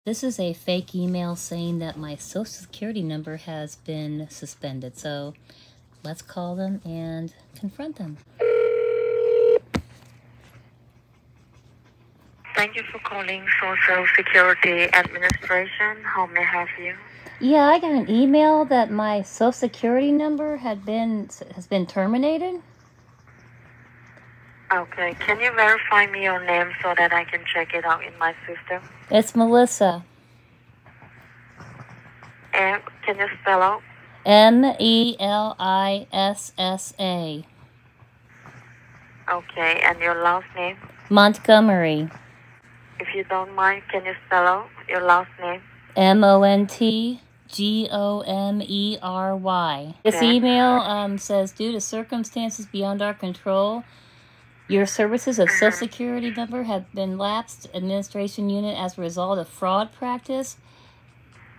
This is a fake email saying that my social security number has been suspended. So let's call them and confront them. Thank you for calling Social Security Administration. How may I help you? Yeah, I got an email that my social security number has been terminated. Okay, can you verify me your name so that I can check it out in my system? It's Melissa. And can you spell out? Melissa. Okay, and your last name? Montgomery. If you don't mind, can you spell out your last name? Montgomery. This Okay. email says, due to circumstances beyond our control, your services of Social Security number have been lapsed. Administration unit as a result of fraud practice.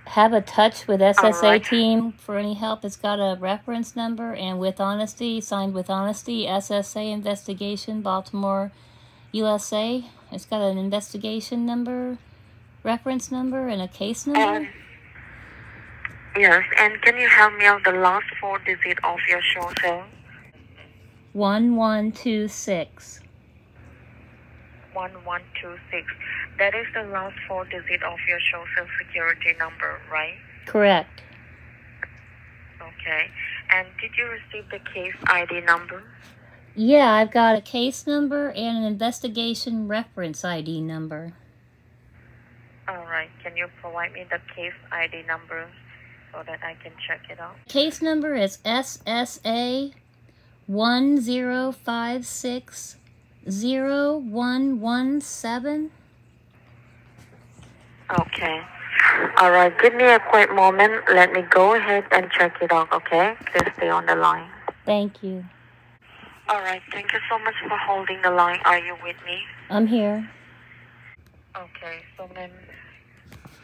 Have a touch with SSA Alright. team for any help. It's got a reference number and with honesty, signed with honesty, SSA investigation, Baltimore, USA. It's got an investigation number, reference number, and a case number. Yes, and can you help me out the last 4 digits of your social? 1126. 1126. That is the last 4 digits of your social security number, right? Correct. Okay. And did you receive the case ID number? Yeah, I've got a case number and an investigation reference ID number. Alright, can you provide me the case ID number so that I can check it out? Case number is SSA 10560117. Okay. Alright, give me a quick moment. Let me go ahead and check it out, okay? Please stay on the line. Thank you. Alright, thank you so much for holding the line. Are you with me? I'm here. Okay, so then,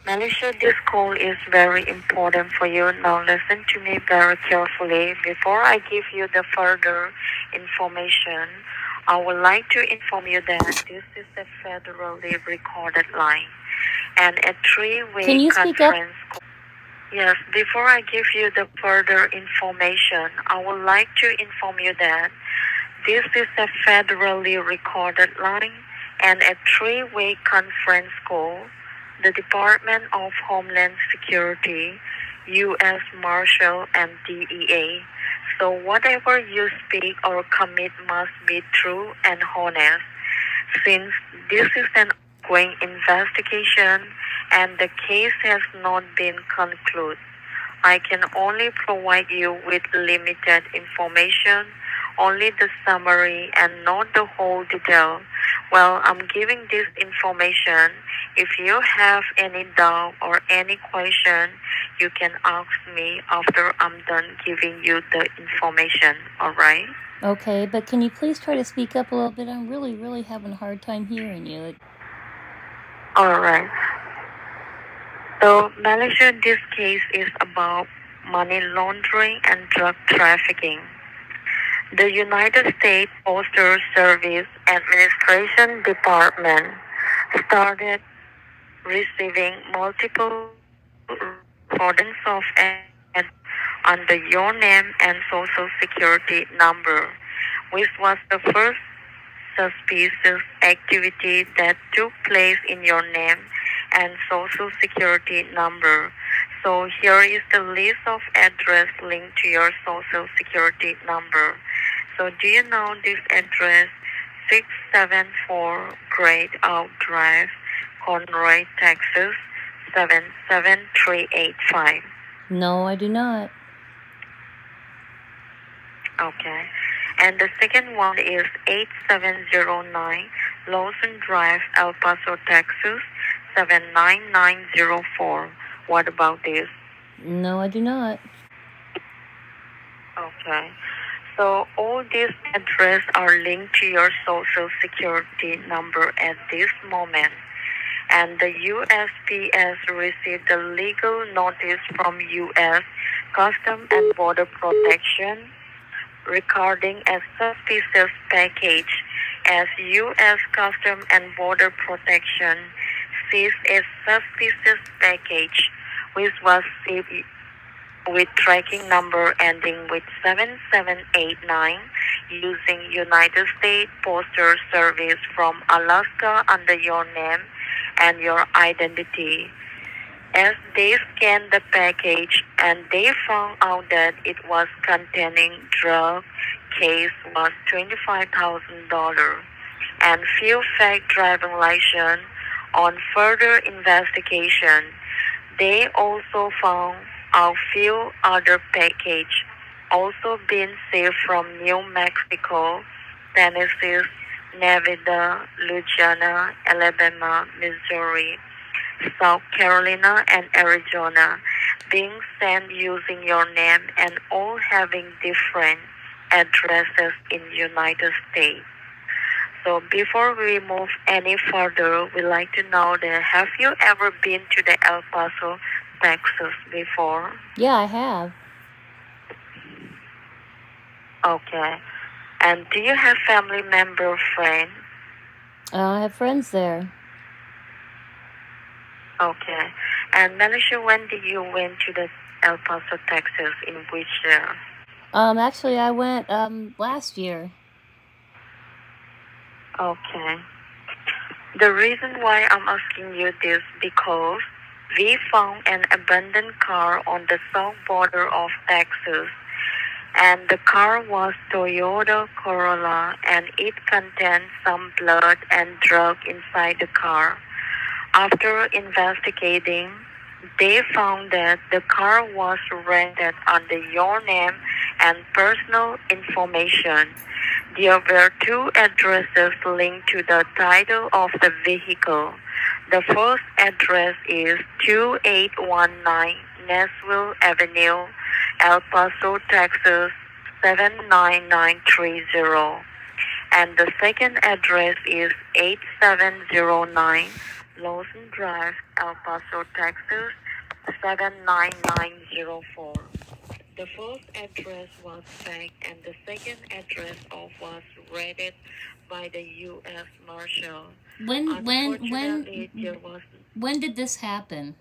Malaysia, this call is very important for you. Now listen to me very carefully. Before I give you the further information, I would like to inform you that this is a federally recorded line and a 3-way Can you speak up? conference call. Yes, before I give you the further information, I would like to inform you that this is a federally recorded line and a 3-way conference call. The Department of Homeland Security, U.S. Marshal, and DEA. So whatever you speak or commit must be true and honest. Since this is an ongoing investigation and the case has not been concluded, I can only provide you with limited information, only the summary and not the whole detail. Well, I'm giving this information. If you have any doubt or any question, you can ask me after I'm done giving you the information, alright? Okay, but can you please try to speak up a little bit? I'm really having a hard time hearing you. Alright. So, Malaysia, this case is about money laundering and drug trafficking. The United States Postal Service Administration Department started receiving multiple recordings of ads under your name and social security number, which was the first suspicious activity that took place in your name and social security number. So here is the list of address linked to your social security number. So do you know this address? 674 Great Oak Drive, Conroy, Texas, 77385. No, I do not. Okay. And the second one is 8709 Lawson Drive, El Paso, Texas, 79904. What about this? No, I do not. Okay. So all these addresses are linked to your social security number at this moment. And the USPS received a legal notice from U.S. Customs and Border Protection regarding a suspicious package as U.S. Customs and Border Protection seized a suspicious package which was shipped with tracking number ending with 7789 using United States Postal Service from Alaska under your name and your identity. As they scanned the package and they found out that it was containing drug, case was $25,000 and few fake driving license. On further investigation, they also found a few other packages also being shipped from New Mexico, Tennessee, Nevada, Louisiana, Alabama, Missouri, South Carolina, and Arizona, being sent using your name and all having different addresses in United States. So before we move any further, we'd like to know that have you ever been to the El Paso, Texas before? Yeah, I have. Okay. And do you have family member, friend? I have friends there. Okay. And Melissa, when did you went to the El Paso, Texas? In which year? Actually, I went last year. Okay. The reason why I'm asking you this because we found an abandoned car on the south border of Texas, and the car was Toyota Corolla, and it contained some blood and drug inside the car. After investigating, they found that the car was rented under your name and personal information. There were two addresses linked to the title of the vehicle. The first address is 2819 Nashville Avenue, El Paso, Texas 79930. And the second address is 8709 Lawson Drive, El Paso, Texas 79904. The first address was fake and the second address was raided by the U.S. Marshal. When did this happen?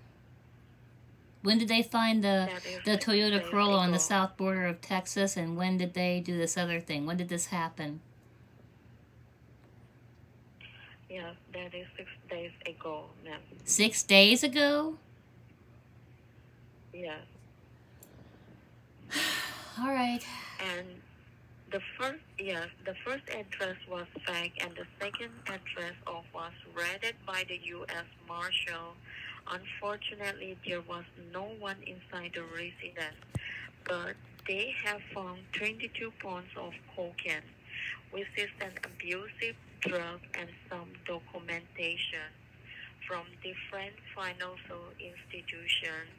When did they find the Toyota Corolla on the south border of Texas, and when did they do this other thing? When did this happen? Yeah, that is 6 days ago, ma'am. 6 days ago? Yes. All right. And the first address was fake, and the second address was raided by the U.S. Marshal. Unfortunately, there was no one inside the residence, but they have found 22 pounds of cocaine, which is an abusive drug, and some documentation from different financial institutions.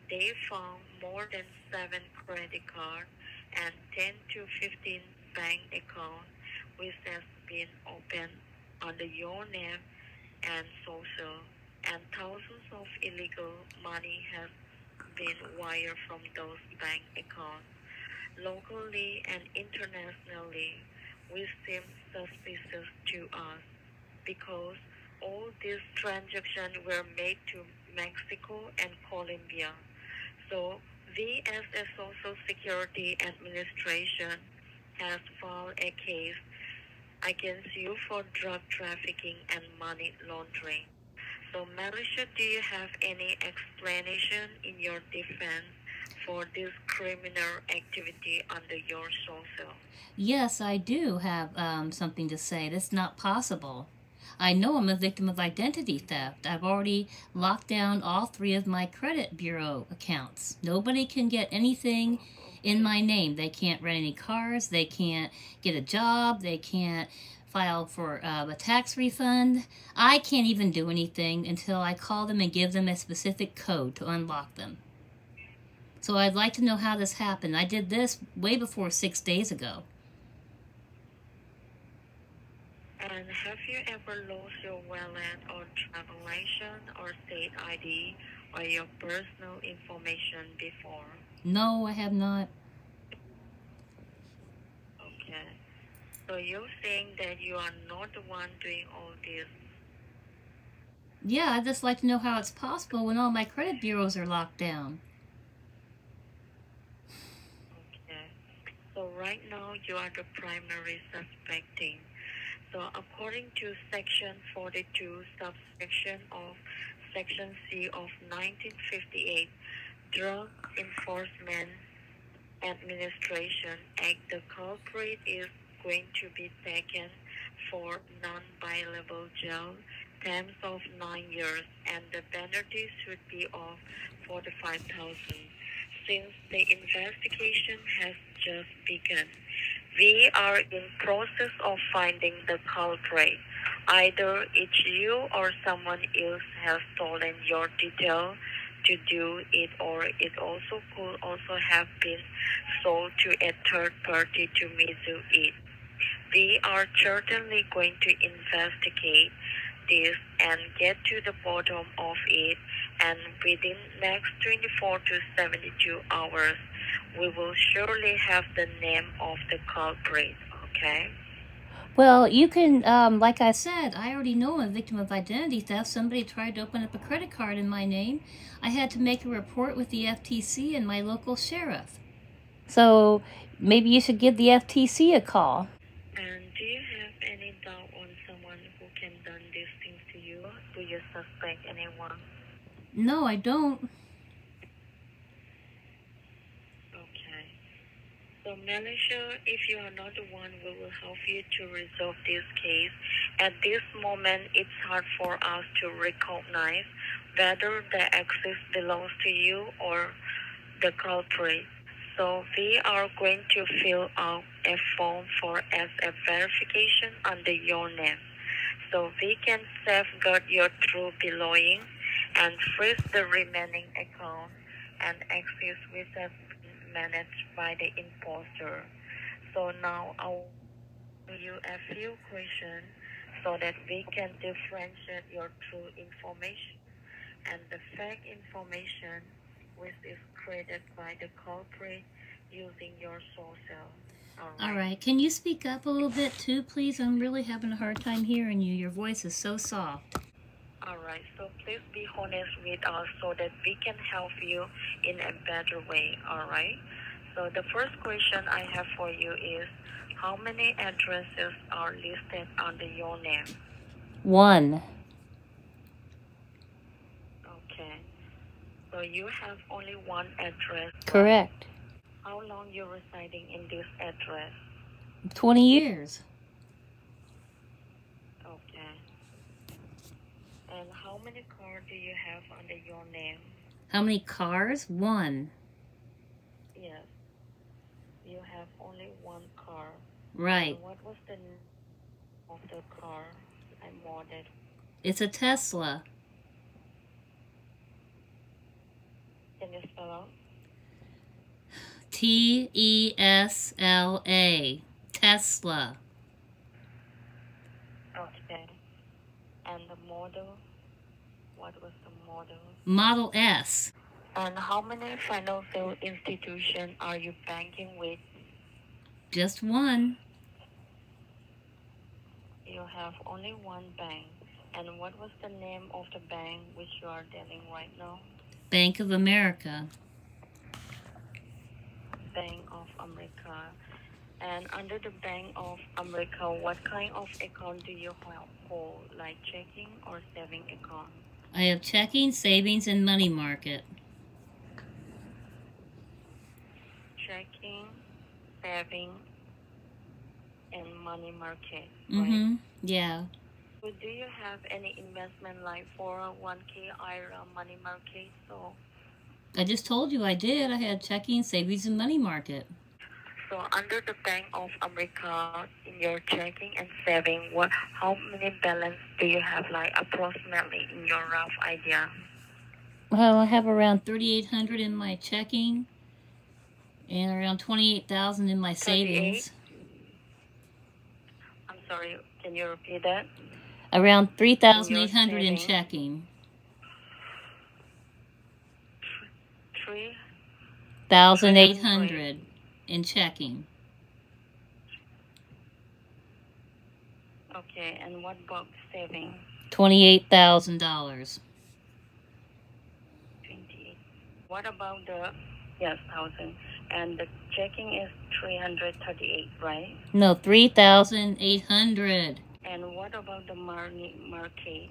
They found more than 7 credit cards and 10 to 15 bank accounts, which has been opened under your name and social, and thousands of illegal money has been wired from those bank accounts. Locally and internationally, which seems suspicious to us because all these transactions were made to Mexico and Colombia. So we as a Social Security Administration has filed a case against you for drug trafficking and money laundering. So Melissa, do you have any explanation in your defense for this criminal activity under your social? Yes, I do have something to say. That's not possible. I know I'm a victim of identity theft. I've already locked down all 3 of my credit bureau accounts. Nobody can get anything in my name. They can't rent any cars. They can't get a job. They can't file for a tax refund. I can't even do anything until I call them and give them a specific code to unlock them. So I'd like to know how this happened. I did this way before 6 days ago. And have you ever lost your wallet or travel license or state ID or your personal information before? No, I have not. Okay. So you're saying that you are not the one doing all this? Yeah, I'd just like to know how it's possible when all my credit bureaus are locked down. Okay. So right now you are the primary suspecting. So according to Section 42, subsection of Section C of 1958, Drug Enforcement Administration Act, the culprit is going to be taken for non-bailable jail terms of 9 years, and the penalty should be of 45,000. Since the investigation has just begun, we are in process of finding the culprit. Either it's you or someone else has stolen your detail to do it, or it also could also have been sold to a third party to misuse it. We are certainly going to investigate this and get to the bottom of it, and within next 24 to 72 hours we will surely have the name of the culprit, okay? Well, you can, like I said, I already know I'm a victim of identity theft. Somebody tried to open up a credit card in my name. I had to make a report with the FTC and my local sheriff. So maybe you should give the FTC a call. And do you have any doubt on someone who can done these things to you? Do you suspect anyone? No, I don't. Okay. So Malaysia, if you are not the one, we will help you to resolve this case. At this moment, it's hard for us to recognize whether the access belongs to you or the culprit. So we are going to fill out a form for as a verification under your name, so we can safeguard your true belongings and freeze the remaining account and access which has been managed by the imposter. So now I'll ask you a few questions so that we can differentiate your true information and the fake information which is created by the culprit using your social. All right. Can you speak up a little bit too, please? I'm really having a hard time hearing you. Your voice is so soft. All right. So please be honest with us so that we can help you in a better way. All right. So the first question I have for you is, how many addresses are listed under your name? 1. Okay. So you have only one address. Correct. How long you residing in this address? 20 years. Okay. And how many cars do you have under your name? How many cars? 1. Yes. You have only one car. Right. And what was the name of the car I modded? It's a Tesla. Can you spell out? Tesla. Tesla. Okay. And the model? What was the model? Model S. And how many financial institutions are you banking with? Just 1. You have only one bank. And what was the name of the bank which you are dealing right now? Bank of America. Bank of America. And under the Bank of America, what kind of account do you hold, like checking or saving account? I have checking, savings, and money market. Checking, saving, and money market, right? Mm-hmm. Yeah. So do you have any investment like 401k, IRA, money market? So I just told you I did. I had checking, savings, and money market. So under the Bank of America, in your checking and saving, how many balance do you have, like approximately in your rough idea? Well, I have around $3,800 in my checking and around $28,000 in my savings. 38? I'm sorry, can you repeat that? Around $3,800 in checking. 3,800 in checking. Okay, and what about saving? $28,000. 28. What about the, yes, 1,000. And the checking is 338, right? No, 3,800. And what about the market?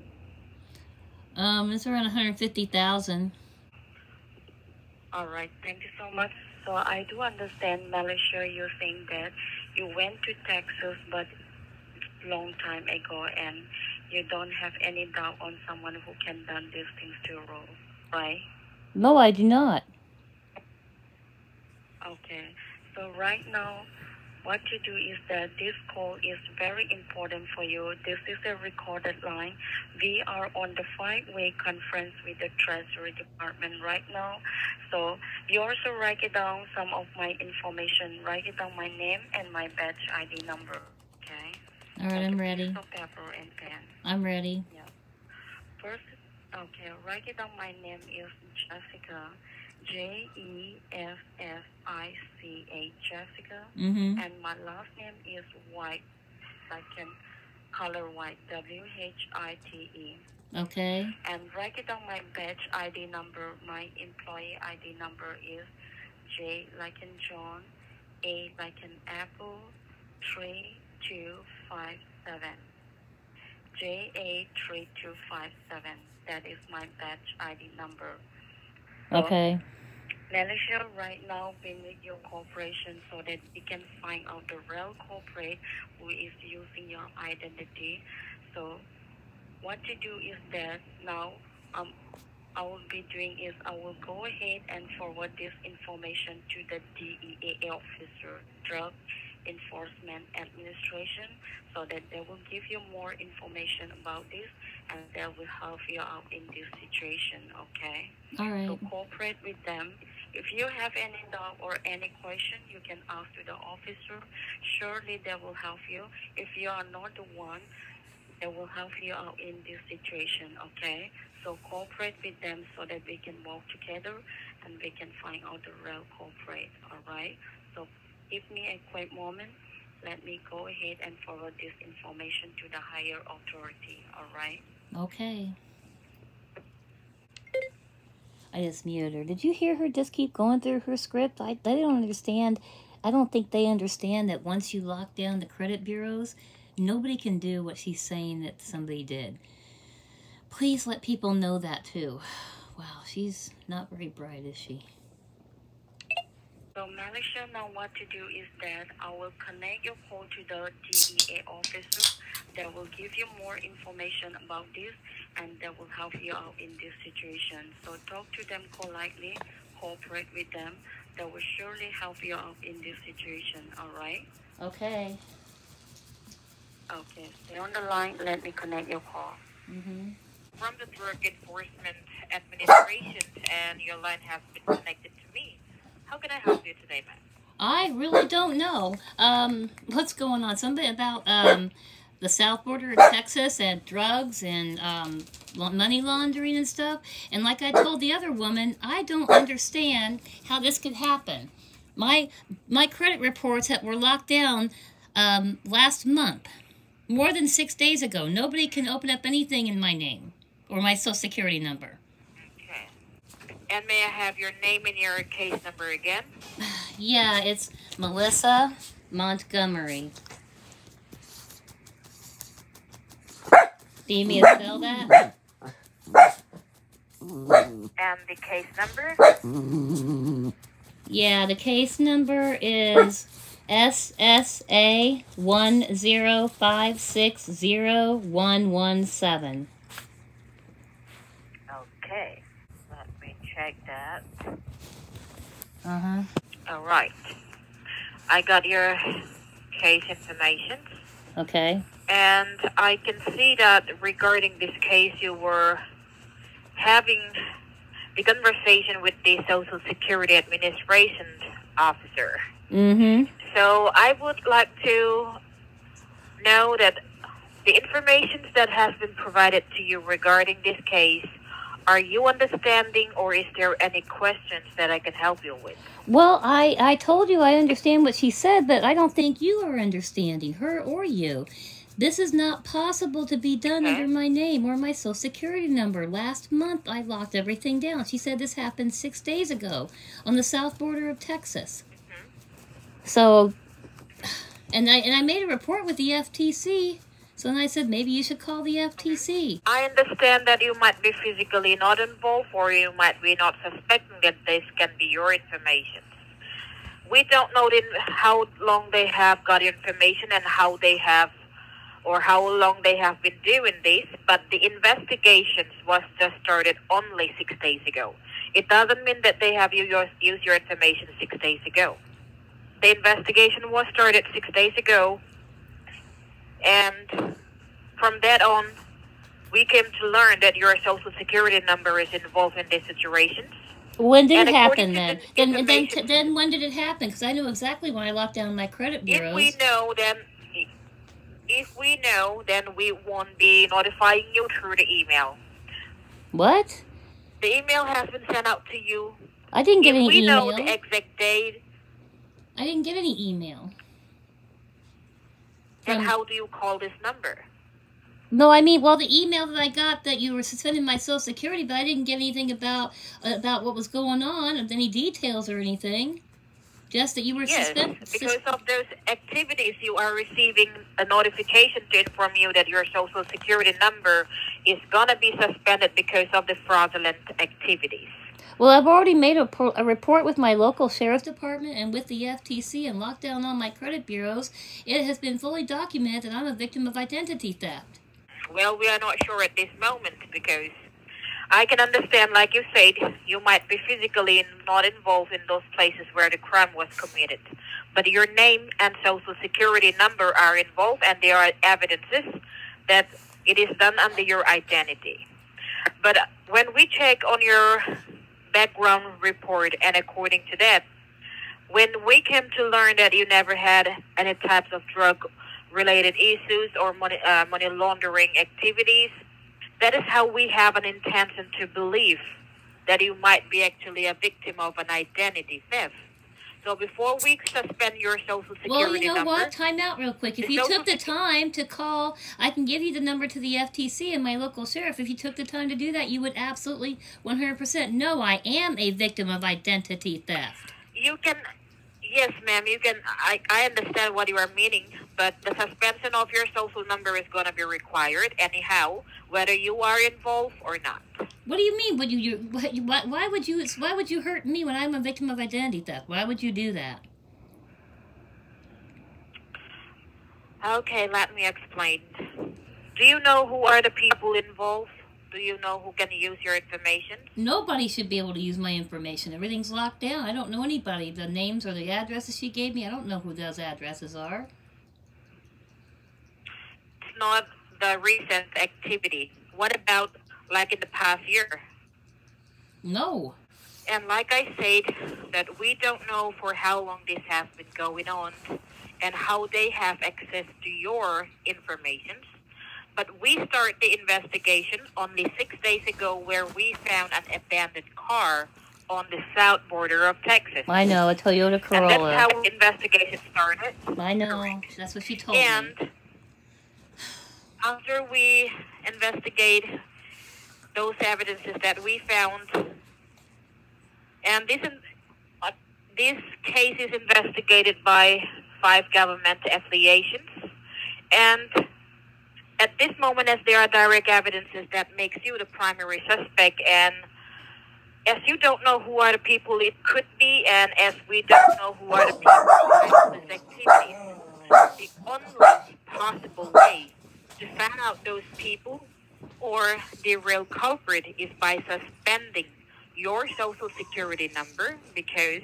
It's around 150,000. All right, thank you so much. So I do understand, Malaysia, you're saying that you went to Texas, but long time ago, and you don't have any doubt on someone who can done these things to you, right? No, I do not. Okay, so right now, what you do is that this call is very important for you. This is a recorded line. We are on the 5-way conference with the Treasury Department right now. So you also write it down some of my information. Write it down my name and my badge ID number. Okay? All right, I'm ready. Piece of paper and pen. I'm ready. Yeah. First, okay, write it down. My name is Jessica. Jessica, Jessica, and my last name is White, like in color white, WHITE. Okay. And write it down my badge ID number. My employee ID number is J like in John, A like in Apple, 3257. JA3257. That is my badge ID number. Okay. Malaysia right now we need your cooperation so that we can find out the real culprit who is using your identity. So what you do is that now I will be doing is I will go ahead and forward this information to the DEA officer, Drug Enforcement Administration, so that they will give you more information about this and they will help you out in this situation, okay? All right. So cooperate with them. If you have any doubt or any question, you can ask to the officer. Surely they will help you. If you are not the one, they will help you out in this situation, okay? So cooperate with them so that we can work together and we can find out the real culprit, all right? So give me a quick moment. Let me go ahead and forward this information to the higher authority, all right? Okay. I just muted her. Did you hear her just keep going through her script? They don't understand. I don't think they understand that once you lock down the credit bureaus, nobody can do what she's saying that somebody did. Please let people know that too. Wow, she's not very bright, is she? So Malaysia, now what to do is that I will connect your call to the DEA officer. They will give you more information about this and they will help you out in this situation. So talk to them politely, cooperate with them. They will surely help you out in this situation, all right? Okay. Okay, stay on the line. Let me connect your call. From the Drug Enforcement Administration, and your line has been connected to me. How can I help you today, ma'am? I really don't know. What's going on? Something about the south border of Texas and drugs and money laundering and stuff. And like I told the other woman, I don't understand how this could happen. My credit reports that were locked down last month, more than 6 days ago. Nobody can open up anything in my name or my social security number. Okay. And may I have your name and your case number again? Yeah, it's Melissa Montgomery. Do you mean to spell that? And the case number? Yeah, the case number is SSA 10560-117. Okay. Let me check that. Uh-huh. All right. I got your case information. Okay. And I can see that regarding this case, you were having the conversation with the Social Security Administration officer. So I would like to know that the information that has been provided to you regarding this case, are you understanding or is there any questions that I can help you with? Well, I told you I understand what she said, but I don't think you are understanding, her or you. This is not possible to be done Okay. under my name or my social security number. Last month, I locked everything down. She said this happened 6 days ago on the south border of Texas. So, and I made a report with the FTC. So then I said, maybe you should call the FTC. I understand that you might be physically not involved, or you might be not suspecting that this can be your information. We don't know how long they have got information and how they have, or how long they have been doing this, but the investigations was just started only 6 days ago. It doesn't mean that they have used your information 6 days ago. The investigation was started 6 days ago, and from that on, we came to learn that your social security number is involved in these situations. When did And it according happen to then? the information- Then when did it happen? Because I knew exactly when I locked down my credit bureaus. If we know, then we won't be notifying you through the email. What? The email has been sent out to you. I didn't get If any we email. know the exact date, I didn't get any email. then From- how do you call this number? No, I mean, well, the email that I got that you were suspending my Social Security, but I didn't get anything about what was going on, of any details or anything. Just that you were Yes, suspended. because of those activities, you are receiving a notification to inform you that your social security number is going to be suspended because of the fraudulent activities. Well, I've already made a report with my local sheriff's department and with the FTC and locked down all my credit bureaus. It has been fully documented that I'm a victim of identity theft. Well, we are not sure at this moment because I can understand, like you said, you might be physically not involved in those places where the crime was committed. But your name and social security number are involved, and there are evidences that it is done under your identity. But when we check on your background report, and according to that, when we came to learn that you never had any types of drug-related issues or money laundering activities, that is how we have an intention to believe that you might be actually a victim of an identity theft. So before we suspend your social security Well, you know number, what? Time out real quick. If the you social took the time to call, I can give you the number to the FTC and my local sheriff. If you took the time to do that, you would absolutely 100% know I am a victim of identity theft. you can, yes, ma'am, you can. I understand what you are meaning, but the suspension of your social number is going to be required anyhow, whether you are involved or not. What do you mean? Why would you hurt me when I'm a victim of identity theft? Why would you do that? Okay, let me explain. Do you know who are the people involved? Do you know who can use your information? Nobody should be able to use my information. Everything's locked down. I don't know anybody. The names or the addresses she gave me, I don't know who those addresses are. It's not the recent activity. What about like in the past year? No. And like I said, that we don't know for how long this has been going on and how they have access to your information. But we started the investigation only 6 days ago where we found an abandoned car on the south border of Texas. I know, a Toyota And Corolla. that's how the investigation started. I know. Correct. That's what she told me. And after we investigate those evidences that we found, and this case is investigated by 5 government affiliations, and at this moment, as there are direct evidences that makes you the primary suspect, and as you don't know who are the people it could be, and as we don't know who are the people behind this activity, the only possible way to find out those people or the real culprit is by suspending your social security number, because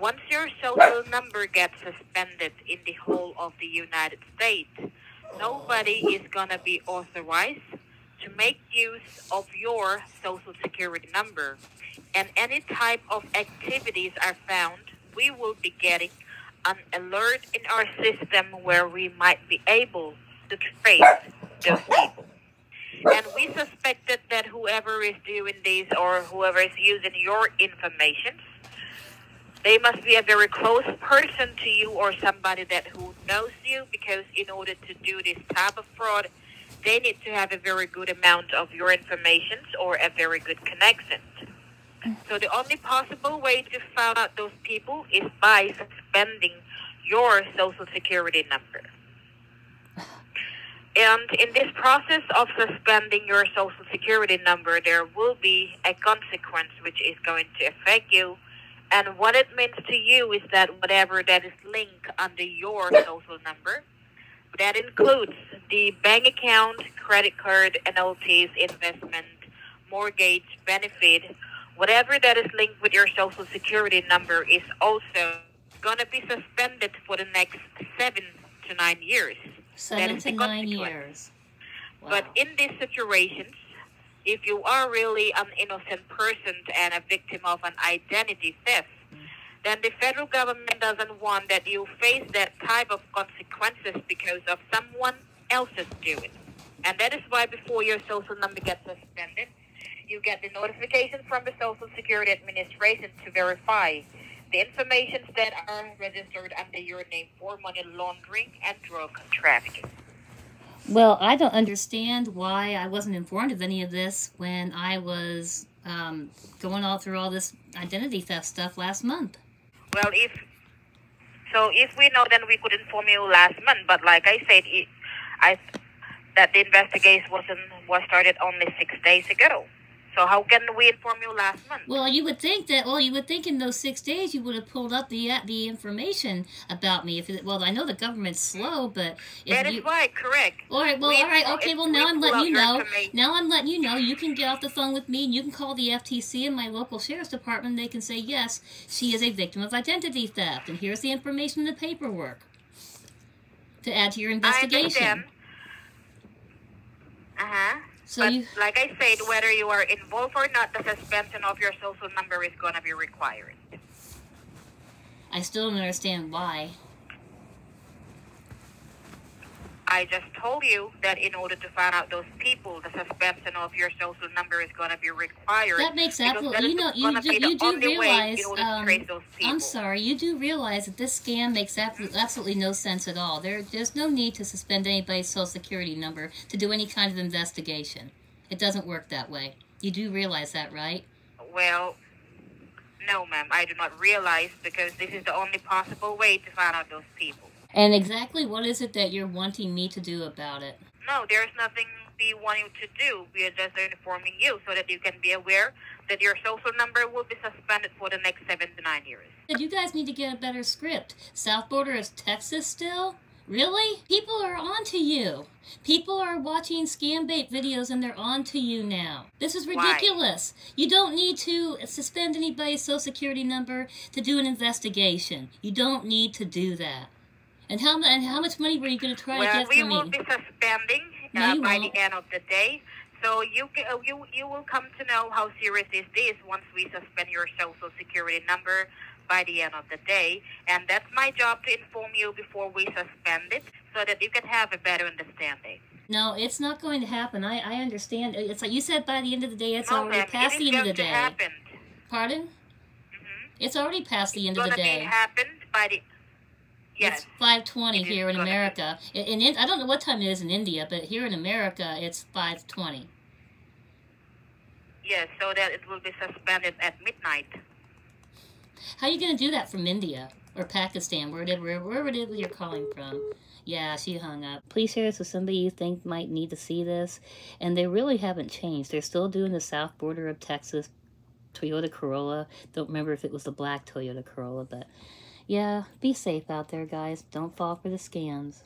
once your social number gets suspended in the whole of the United States, nobody is going to be authorized to make use of your social security number. And any type of activities are found, we will be getting an alert in our system where we might be able to trace those people. And we suspected that whoever is doing this or whoever is using your information, they must be a very close person to you or somebody that who knows you, because in order to do this type of fraud, they need to have a very good amount of your information or a very good connection. So the only possible way to find out those people is by suspending your social security number. And in this process of suspending your social security number, there will be a consequence which is going to affect you. And what it means to you is that whatever that is linked under your social number, that includes the bank account, credit card, annuities, investment, mortgage, benefit, whatever that is linked with your social security number is also going to be suspended for the next 7 to 9 years. 7 to 9 years. Wow. But in these situations, if you are really an innocent person and a victim of an identity theft, then the federal government doesn't want that you face that type of consequences because of someone else's doing. And that is why before your social number gets suspended, you get the notification from the Social Security Administration to verify the information that are registered under your name for money laundering and drug trafficking. Well, I don't understand why I wasn't informed of any of this when I was going all through all this identity theft stuff last month. Well, if we know, then we could inform you last month. But like I said, that the investigation was started only 6 days ago. So how can we inform you last month? Well, you would think in those 6 days you would have pulled up the information about me. Well, I know the government's slow, but that is right, correct. All right. Well, all right. Okay. Well, now I'm letting you know. Now I'm letting you know. You can get off the phone with me, and you can call the FTC and my local sheriff's department. They can say yes, she is a victim of identity theft, and here's the information in the paperwork to add to your investigation. I understand. So but like I said, whether you are involved or not, the suspension of your social number is going to be required. I still don't understand why. I just told you that in order to find out those people, the suspension of your social number is going to be required. That makes absolutely, you do realize, I'm sorry, you do realize that this scam makes absolutely no sense at all. There's no need to suspend anybody's social security number to do any kind of investigation. It doesn't work that way. You do realize that, right? Well, no, ma'am, I do not realize, because this is the only possible way to find out those people. And exactly what is it that you're wanting me to do about it? No, there's nothing we want you to do. We are just informing you so that you can be aware that your social number will be suspended for the next 7 to 9 years. You guys need to get a better script. South border is Texas still? Really? People are onto you. People are watching scam bait videos and they're onto you now. This is ridiculous. Why? You don't need to suspend anybody's social security number to do an investigation. You don't need to do that. And how much money were you going to try to get from me? Well, we will be suspending by the end of the day. So you will come to know how serious this is once we suspend your social security number by the end of the day. And that's my job, to inform you before we suspend it so that you can have a better understanding. No, it's not going to happen. I understand. It's like you said, by the end of the day. It's already past the end of the day. Happen. Pardon? Mm-hmm. It's already past the end of the day. It's happened by the... Yes. It's 5:20 here in America. I don't know what time it is in India, but here in America, it's 5:20. Yes, so that it will be suspended at midnight. How are you going to do that from India or Pakistan, wherever it is you're calling from? Yeah, she hung up. Please share this with somebody you think might need to see this. And they really haven't changed. They're still doing the south border of Texas Toyota Corolla. Don't remember if it was the black Toyota Corolla, but... yeah, be safe out there, guys. Don't fall for the scams.